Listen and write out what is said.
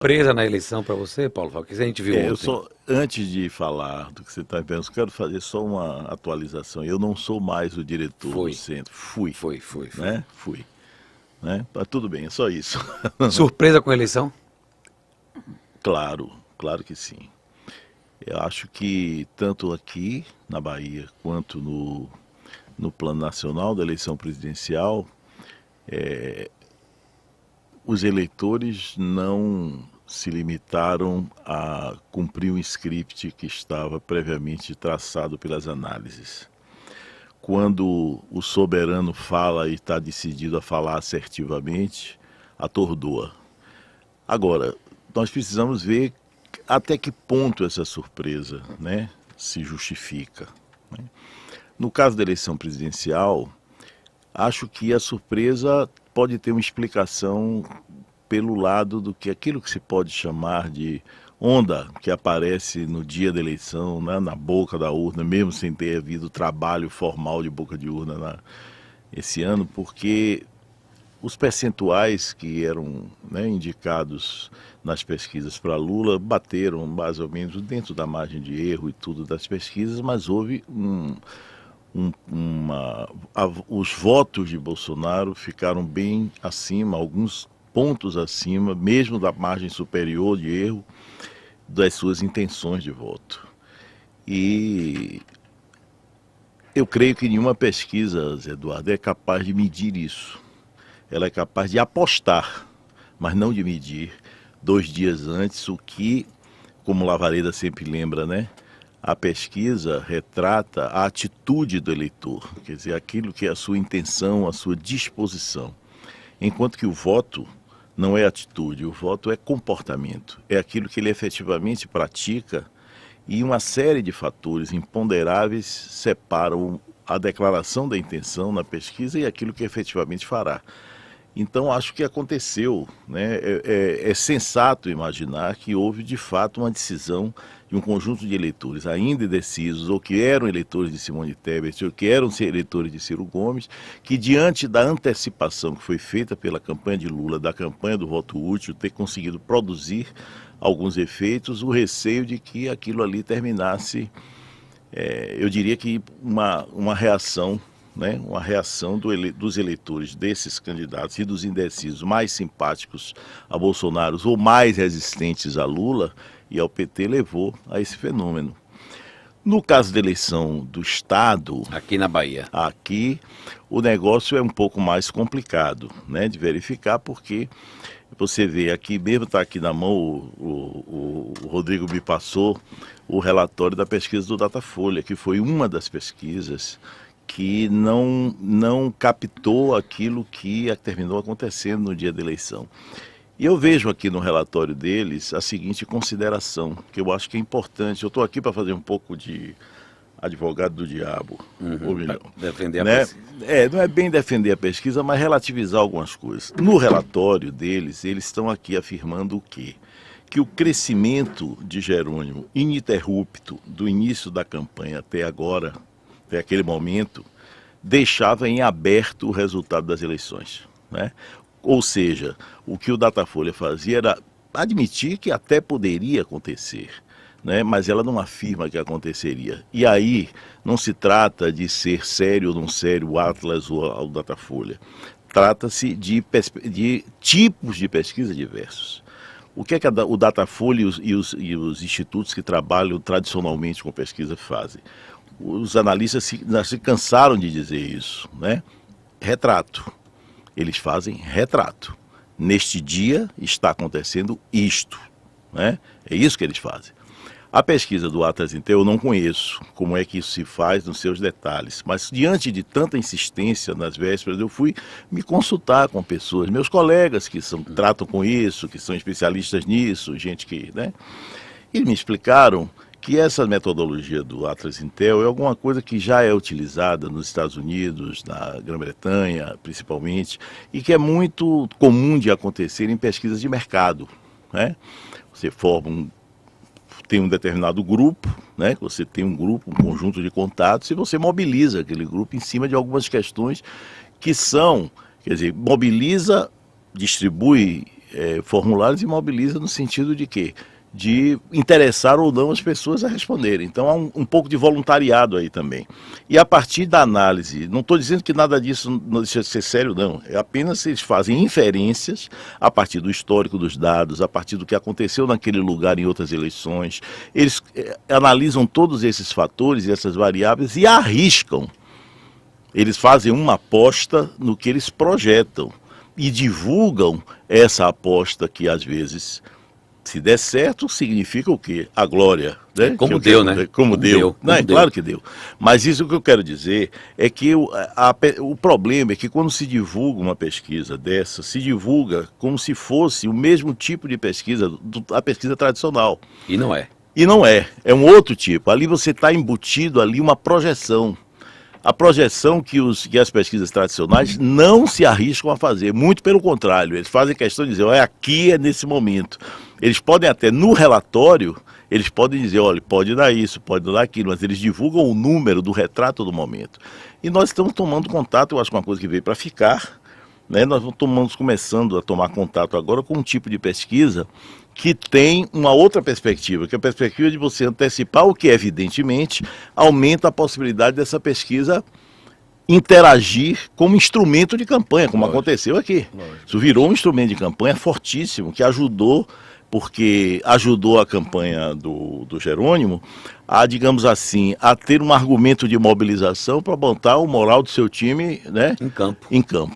Presa na eleição para você, Paulo Fábio, que a gente viu Eu ontem. só, antes de falar do que você está me perguntando, quero fazer só uma atualização. Eu não sou mais o diretor do Foi, centro. Fui, foi. né? Fui, né? Mas tudo bem, é só isso. Surpresa com a eleição? Claro, claro que sim. Eu acho que tanto aqui na Bahia quanto no plano nacional da eleição presidencial, os eleitores não se limitaram a cumprir um script que estava previamente traçado pelas análises. Quando o soberano fala e está decidido a falar assertivamente, atordoa. Agora, nós precisamos ver até que ponto essa surpresa, né, se justifica. Né? No caso da eleição presidencial, acho que a surpresa pode ter uma explicação pelo lado do que aquilo que se pode chamar de onda que aparece no dia da eleição, né, na boca da urna, mesmo sem ter havido trabalho formal de boca de urna esse ano, porque os percentuais que eram, né, indicados nas pesquisas para Lula bateram mais ou menos dentro da margem de erro e tudo das pesquisas, mas houve os votos de Bolsonaro ficaram bem acima, alguns pontos acima, mesmo da margem superior de erro, das suas intenções de voto. E eu creio que nenhuma pesquisa, Zé Eduardo, é capaz de medir isso. Ela é capaz de apostar, mas não de medir 2 dias antes o que, como Lavareda sempre lembra, né? A pesquisa retrata a atitude do eleitor, quer dizer, aquilo que é a sua intenção, a sua disposição. Enquanto que o voto não é atitude, o voto é comportamento, é aquilo que ele efetivamente pratica, e uma série de fatores imponderáveis separam a declaração da intenção na pesquisa e aquilo que efetivamente fará. Então acho que aconteceu, né? É sensato imaginar que houve de fato uma decisão de um conjunto de eleitores ainda indecisos, ou que eram eleitores de Simone Tebet, ou que eram eleitores de Ciro Gomes, que diante da antecipação que foi feita pela campanha de Lula, da campanha do voto útil, ter conseguido produzir alguns efeitos, o receio de que aquilo ali terminasse, eu diria que uma reação, né, uma reação dos eleitores desses candidatos e dos indecisos mais simpáticos a Bolsonaro ou mais resistentes a Lula e ao PT levou a esse fenômeno. No caso da eleição do Estado, Aqui na Bahia. aqui o negócio é um pouco mais complicado, né, de verificar, porque você vê aqui, mesmo está aqui na mão, o Rodrigo me passou o relatório da pesquisa do Datafolha, que foi uma das pesquisas que não captou aquilo que terminou acontecendo no dia da eleição. E eu vejo aqui no relatório deles a seguinte consideração, que eu acho que é importante. Eu estou aqui para fazer um pouco de advogado do diabo, ou melhor, Defender a né? pesquisa. Não é bem defender a pesquisa, mas relativizar algumas coisas. No relatório deles, eles estão aqui afirmando o quê? Que o crescimento de Jerônimo, ininterrupto, do início da campanha até agora, até aquele momento, deixava em aberto o resultado das eleições, né? Ou seja, o que o Datafolha fazia era admitir que até poderia acontecer, né? Mas ela não afirma que aconteceria. E aí não se trata de ser sério ou não sério o Atlas ou o Datafolha. Trata-se de tipos de pesquisa diversos. O que é que o Datafolha e os institutos que trabalham tradicionalmente com pesquisa fazem? Os analistas se cansaram de dizer isso, né? Retrato. Eles fazem retrato. Neste dia está acontecendo isto, né? É isso que eles fazem. A pesquisa do Atlas Intel eu não conheço como é que isso se faz nos seus detalhes, mas diante de tanta insistência nas vésperas, eu fui me consultar com pessoas, meus colegas que tratam com isso, que são especialistas nisso, gente que, né? E me explicaram que essa metodologia do Atlas Intel é alguma coisa que já é utilizada nos Estados Unidos, na Grã-Bretanha, principalmente, e que é muito comum de acontecer em pesquisas de mercado, né? Você tem um determinado grupo, né? Você tem um grupo, um conjunto de contatos, e você mobiliza aquele grupo em cima de algumas questões que são, quer dizer, mobiliza, distribui formulários e mobiliza no sentido de quê? De interessar ou não as pessoas a responderem. Então há um pouco de voluntariado aí também. E a partir da análise, não estou dizendo que nada disso não deixa de ser sério, não. É apenas eles fazem inferências a partir do histórico dos dados, a partir do que aconteceu naquele lugar em outras eleições. Eles analisam todos esses fatores e essas variáveis e arriscam. Eles fazem uma aposta no que eles projetam e divulgam essa aposta que às vezes, se der certo, significa o quê? A glória. Né? Como deu, né? Como deu. Não, é claro que deu. Mas isso que eu quero dizer é que o problema é que quando se divulga uma pesquisa dessa, se divulga como se fosse o mesmo tipo de pesquisa, a pesquisa tradicional. E não é. E não é. É um outro tipo. Ali você está embutido ali uma projeção. A projeção que as pesquisas tradicionais não se arriscam a fazer, muito pelo contrário, eles fazem questão de dizer, olha, aqui é nesse momento. Eles podem até, no relatório, eles podem dizer, olha, pode dar isso, pode dar aquilo, mas eles divulgam o número do retrato do momento. E nós estamos tomando contato, eu acho que é uma coisa que veio para ficar, né? Nós estamos começando a tomar contato agora com um tipo de pesquisa que tem uma outra perspectiva, que é a perspectiva de você antecipar o que, evidentemente, aumenta a possibilidade dessa pesquisa interagir como instrumento de campanha, como aconteceu aqui. Isso virou um instrumento de campanha fortíssimo, que ajudou, porque ajudou a campanha do Jerônimo a, digamos assim, a ter um argumento de mobilização para botar o moral do seu time, né, Em campo. em campo.